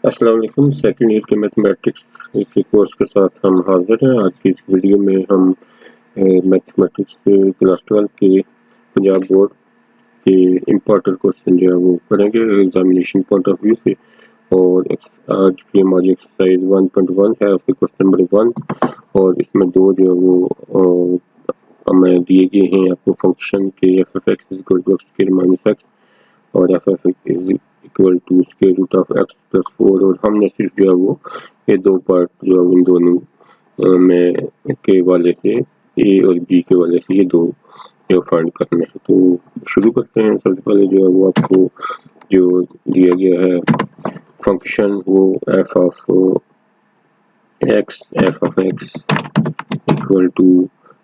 अस्सलाम वालेकुम। Second year के मैथमेटिक्स के कोर्स के साथ हम हाजिर हैं। आज की इस वीडियो में हम मैथमेटिक्स के क्लास 12 के पंजाब बोर्ड के इम्पोर्टेंट क्वेश्चन जो है वो करेंगे एग्जामिनेशन पॉइंट ऑफ व्यू से। और आज की हमारी एक्सरसाइज 1.1 है, उसके क्वेश्चन नंबर 1 और इसमें दो जो है वो हमें दिए गए हैं आपको फंक्शन के F F x equal to x square minus X और F F is equal to square root of x plus 4। और हमने सिर्फ जो है वो ये दो पार्ट जो है इन दोनों में के वाले से ए और बी के वाले से ये दो जो फाइंड करने हैं। तो शुरू करते हैं। सबसे पहले जो है वो आपको जो दिया गया है फंक्शन वो f of x equal to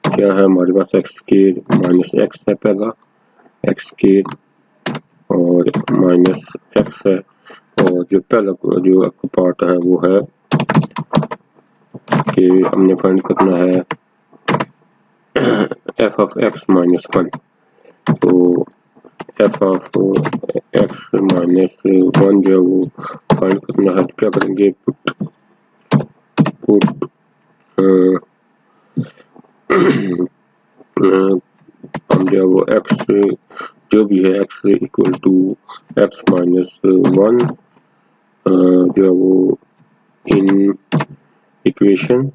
क्या है हमारे पास एक्स स्क्वायर माइनस एक्स है, पहला एक्स स्क्वायर और माइनस एक्स है। और जो पहला जो आपका पार्ट है वो है कि हमने फाइंड करना है एफ ऑफ एक्स माइनस 1। तो एफ ऑफ एक्स माइनस 1 जो है वो फाइंड करना है। तो क्या करेंगे, पुट हम जो है वो एक्स जो भी है x equal to x minus 1 जो है वो इन इक्वेशन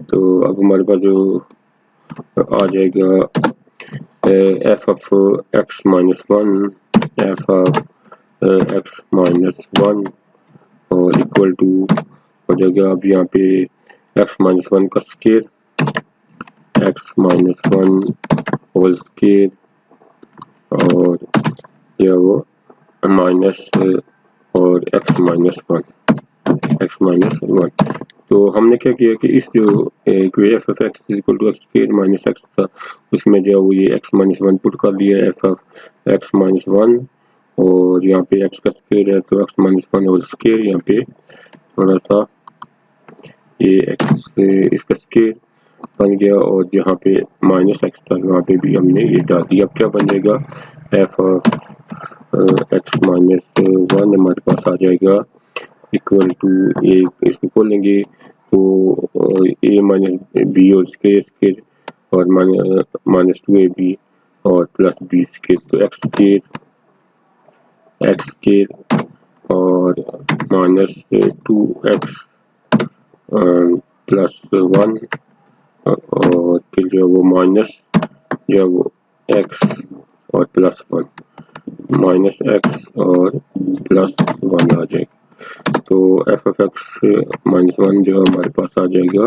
तो अब हमारे पास जो आ जाएगा F of x minus 1 F of x minus 1 और इक्वल टू हो जाएगा अब यहाँ पे एक्स माइनस 1 का square x minus 1 whole square और यह वो माइनस और एक्स माइनस 1। तो हमने क्या किया कि इस जो f of x equal to x square minus x था उसमें जो वो ये एक्स माइनस 1 पुट कर दिया एफ ऑफ एक्स माइनस 1 और यहाँ पे एक्स का स्क्वायर है तो एक्स माइनस 1 होल स्क्वायर, यहाँ पे थोड़ा सा ये एक्स इसका स्क्वायर बन गया और यहाँ पे माइनस एक्स था वहाँ पे भी हमने ये डाल दिया। अब क्या बन जाएगा एफ ऑफ एक्स माइनस 1 हमारे पास आ जाएगा इक्वल टू ए, इसको खोलेंगे तो ए माइनस बी और स्क्वायर और माइनस 2ab और प्लस बी स्क्वायर। तो एक्स स्क्वायर और माइनस 2x प्लस 1 और फिर जो वो माइनस जो वो x और प्लस 1 माइनस एक्स और प्लस 1 आ जाएगा। तो एफ ऑफ एक्स माइनस 1 जो हमारे पास आ जाएगा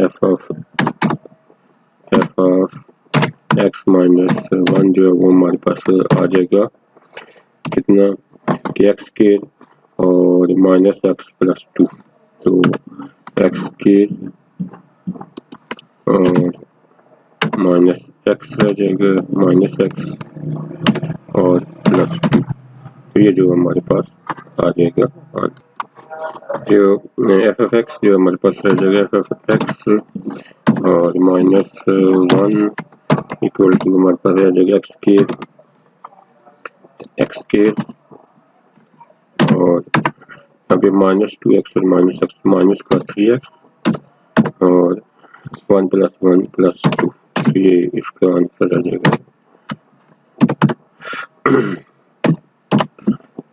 एफ ऑफ एक्स माइनस 1 जो है वो हमारे पास आ जाएगा कितना कि एक्स स्क्वायर और माइनस एक्स प्लस 2। तो एक्स स्क्वायर और माइनस एक्स रह जाएगा माइनस एक्स और प्लस 2। तो ये जो हमारे पास आ जाएगा जो एफ एफ एक्स जो हमारे पास रह जाएगा एफ एफ एक्स और माइनस 1 इक्वल टू हमारे पास रह जाएगा एक्स स्क्वायर और यहाँ पे माइनस 2x और माइनस एक्स माइनस का 3x और 1 प्लस 1 प्लस 2। तो ये इसका आंसर आ जाएगा।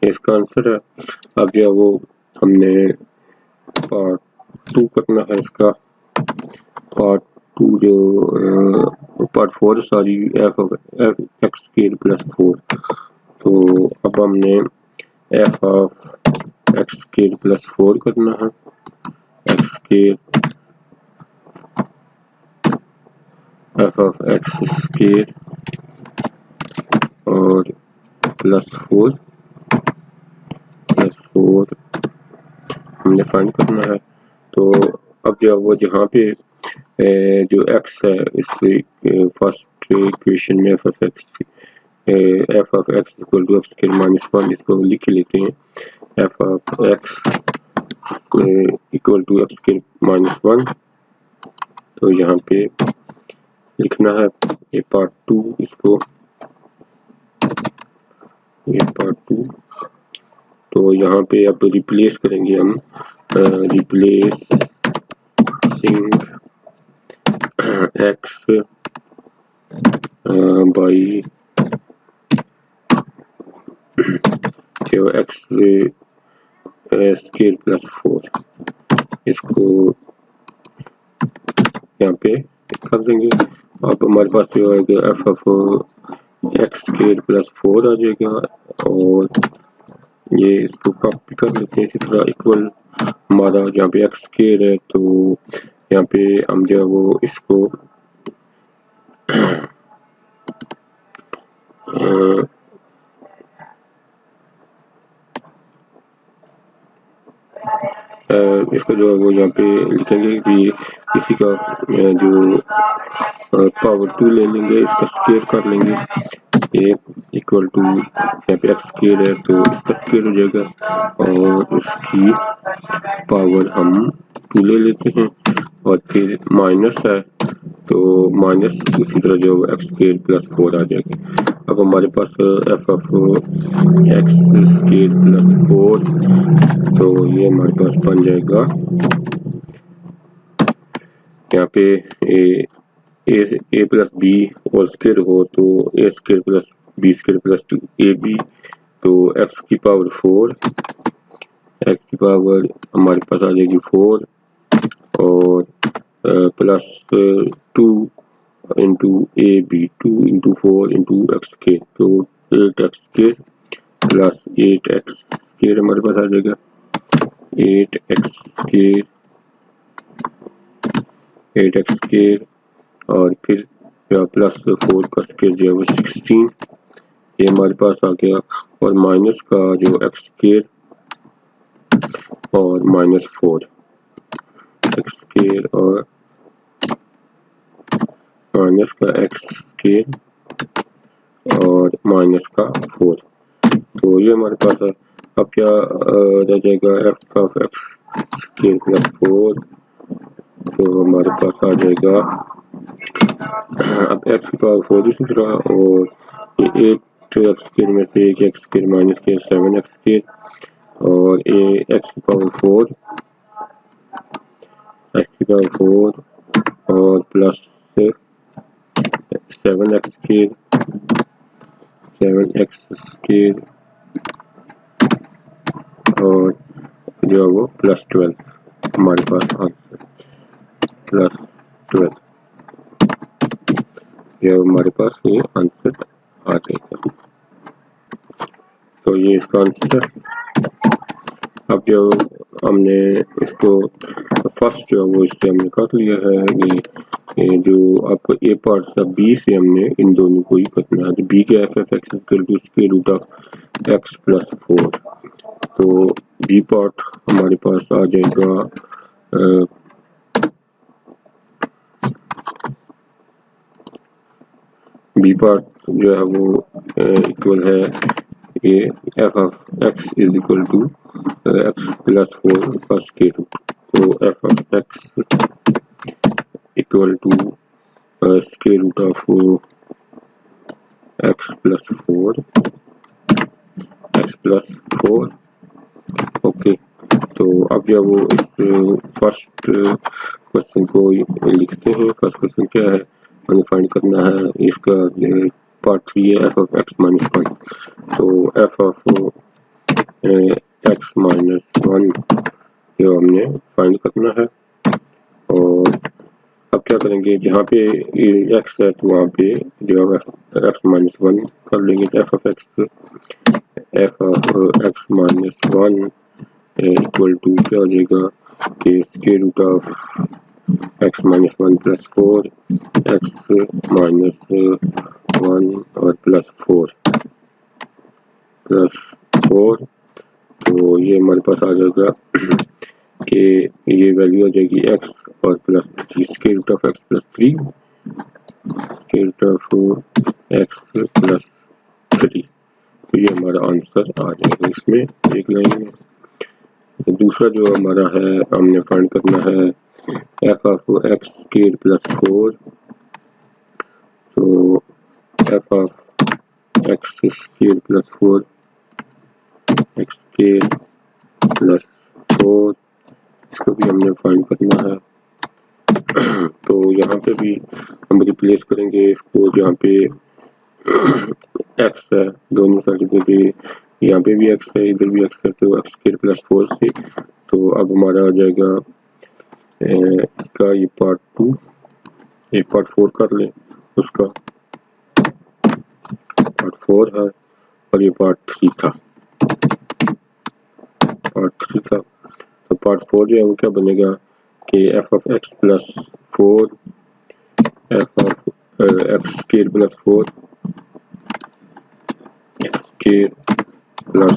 इसका आंसर है। अब जो वो हमने पार्ट 2 करना है। इसका पार्ट 2 जो पार्ट 4 सारी F of x square plus 4। तो अब हमने F of x square plus 4 करना है। X square F of x square और प्लस 4 हमने फाइंड करना है। तो अब जो वो जहाँ पे जो x है इस फर्स्ट इक्वेशन में f of x equal to x square minus 1 इसको लिख लेते हैं f of x equal to x square minus 1। तो यहाँ पे लिखना है ये पार्ट 2 इसको यहाँ पे अब रिप्लेस करेंगे हम, रिप्लेसिंग एक्स बाई जो एक्स स्क्वायर प्लस 4, इसको यहाँ पे कर देंगे। अब हमारे पास जो आएगा F of x square plus 4 आ जाएगा, और ये इसको कॉपी कर लेते हैं इसी तरह। इक्वल हमारा जहाँ पे एक्स स्क्वायर है तो यहाँ पे हम जो है वो इसको इसको जो है वो यहाँ पे लिखेंगे कि इसी का जो पावर 2 ले लेंगे, इसका स्क्वायर कर लेंगे, ये इक्वल टू यहाँ पे एक्स स्क्वायर है तो इसका स्क्वायर हो जाएगा, और उसकी पावर हम 2 ले लेते हैं, और फिर माइनस है तो माइनस इसी तरह जो एक्स स्क्वायर प्लस 4 आ जाएगा। अब हमारे पास F of x square plus 4, तो ये हमारे पास बन जाएगा यहाँ पे A plus B whole square हो तो A square plus B square plus 2ab, तो एक्स की पावर 4, एक्स की पावर हमारे पास आ जाएगी 4 और plus 2 into a b, 2 into 4 into x square, तो 8x square plus 8x square हमारे पास आ जाएगा, 8x स्क्वायर और फिर प्लस 4 का स्क्वायर जो है वो 16, ये हमारे पास आ गया, और माइनस का जो एक्स स्क्वायर और माइनस 4 एक्स स्क्वायर और माइनस का एक्स स्क्वायर और माइनस का 4, तो ये हमारे पास है। अब क्या रह जाएगा, F of x square plus 4, तो हमारे पास आ जाएगा अब एक्स की पावर 4 इसी तरह, और ये 8x स्क्वायर में से एक एक्स स्क्वायर माइनस के 7x स्क्वायर, और ए एक्स की पावर 4 और प्लस 7x स्क्वायर और जो है वो प्लस 12 हमारे पास आंसर, प्लस 12 ये हमारे पास ये आंसर आ जाएगा। तो ये इसका आंसर है। अब जो हमने इसको फर्स्ट जो है वो इससे हमने कर लिया है, ये जो आपको ए पार्ट था बी से हमने इन दोनों को ही करना है। बी के F F x equal to square root of x plus 4, तो बी पार्ट हमारे पास आ जाएगा बी पार्ट जो है वो इक्वल है ये f of x is equal to x plus 4 का स्क्वायर रूट, तो f of x equal to square root of x plus 4 okay. तो अब जब वो इस फर्स्ट क्वेश्चन को लिखते हैं, फर्स्ट क्वेश्चन क्या है, हमें फाइंड करना है इसका पार्ट 3 है एफ ऑफ एक्स माइनस 1, तो एफ ऑफ एक्स माइनस 1 जो हमने फाइंड करना है। और अब क्या करेंगे, जहाँ पे एक्स है तो वहाँ पे जो एक्स माइनस 1 कर लेंगे, तो f of x minus 1 equal to क्या हो जाएगा कि square root of x minus 1 plus 4 x minus 1 और प्लस 4 तो ये हमारे पास आ जाएगा कि ये वैल्यू आ जाएगी एक्स और plus 3 square root of x plus 3 square root of x plus 3, तो ये हमारा आंसर आ जाएगा इसमें एक लाइन में। तो दूसरा जो हमारा है हमने फाइंड करना है F of x square plus 4, तो f of x square plus 4 x square plus 4, इसको भी हमने फाइंड करना है। तो यहाँ पे भी हम रिप्लेस करेंगे इसको, जहाँ पे एक्स है दोनों साइड पे भी, यहाँ पे भी एक्स है इधर भी एक्स है, तो एक्स स्क्वायर प्लस 4 से। तो अब हमारा आ जाएगा इसका ये पार्ट 2, ये पार्ट 4 कर लें, उसका पार्ट 4 है और ये पार्ट 3 था, तो पार्ट 4 जो है वो क्या बनेगा कि f of x plus 4, f of x square plus 4, x square plus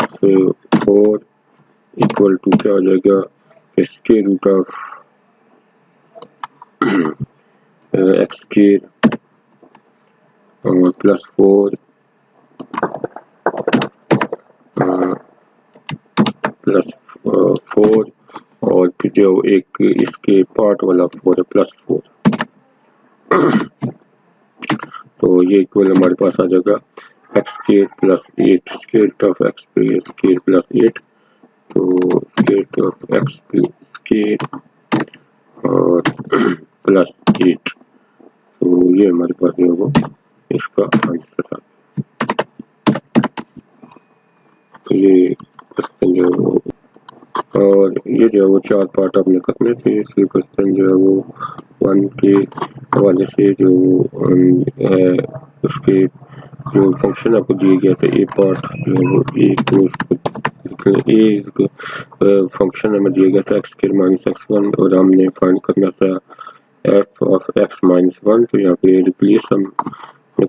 4 equal to क्या हो जाएगा, square root of x square plus 4 plus 4 और फिर जो एक इसके पार्ट वाला 4 है प्लस 4। तो ये इक्वल हमारे पास आ जाएगा x square plus 8 square of x square plus 8, तो स्क्वायर ऑफ एक्स स्क्वायर और प्लस 8। तो ये हमारे पास जो है वो इसका आंसर था। तो ये क्वेश्चन जो है वो, और ये जो है वो 4 पार्ट आपने करने थे। इसके क्वेश्चन जो है वो 1 के हवाले से जो है उसके जो फंक्शन आपको दिए गया था, ए पार्ट जो है वो ए फंक्शन हमें दिया गया था एक्स स्क्वायर माइनस x1, और हमने फाइंड करना था एफ ऑफ एक्स माइनस 1। तो यहाँ पे रिप्लेस हम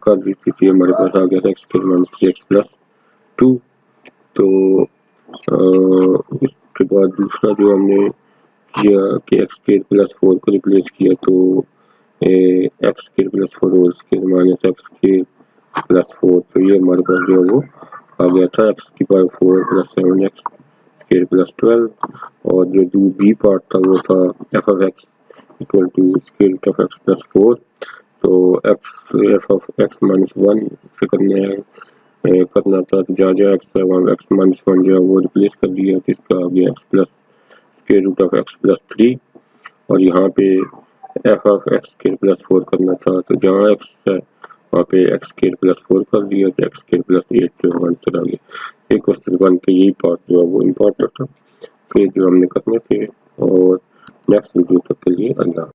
कर दी थी, हमारे पास आ गया था x square minus 3x plus 2। तो उसके बाद दूसरा जो हमने किया कि एक्स स्क्वायर प्लस 4 को रिप्लेस किया, तो x square plus 4 whole square minus x square plus 4, तो ये हमारे पास जो है वो आ गया था एक्स की power 4 plus 7 x square plus 12। और जो बी पार्ट था वो था f of x equal to square root of x plus 4। तो x f of x minus 1 से करना था, तो जहाँ एक्स है वहाँ एक्स माइनस 1 जो है वो रिप्लेस कर दिया, तो इसका आ गया x plus square root of x plus 3। और यहाँ पे f of x square plus 4 करना था, तो जहाँ एक्स है वहाँ पे एक्स स्क्वायर प्लस 4 कर दिया, तो एक्स स्क्वायर प्लस 8 जो आंसर आ गया। एक क्वेश्चन 1 के यही पार्ट जो है वो इम्पोर्टेंट था, फिर जो हमने करने थे। और नेक्स्ट वीडियो तक के लिए अल्लाह।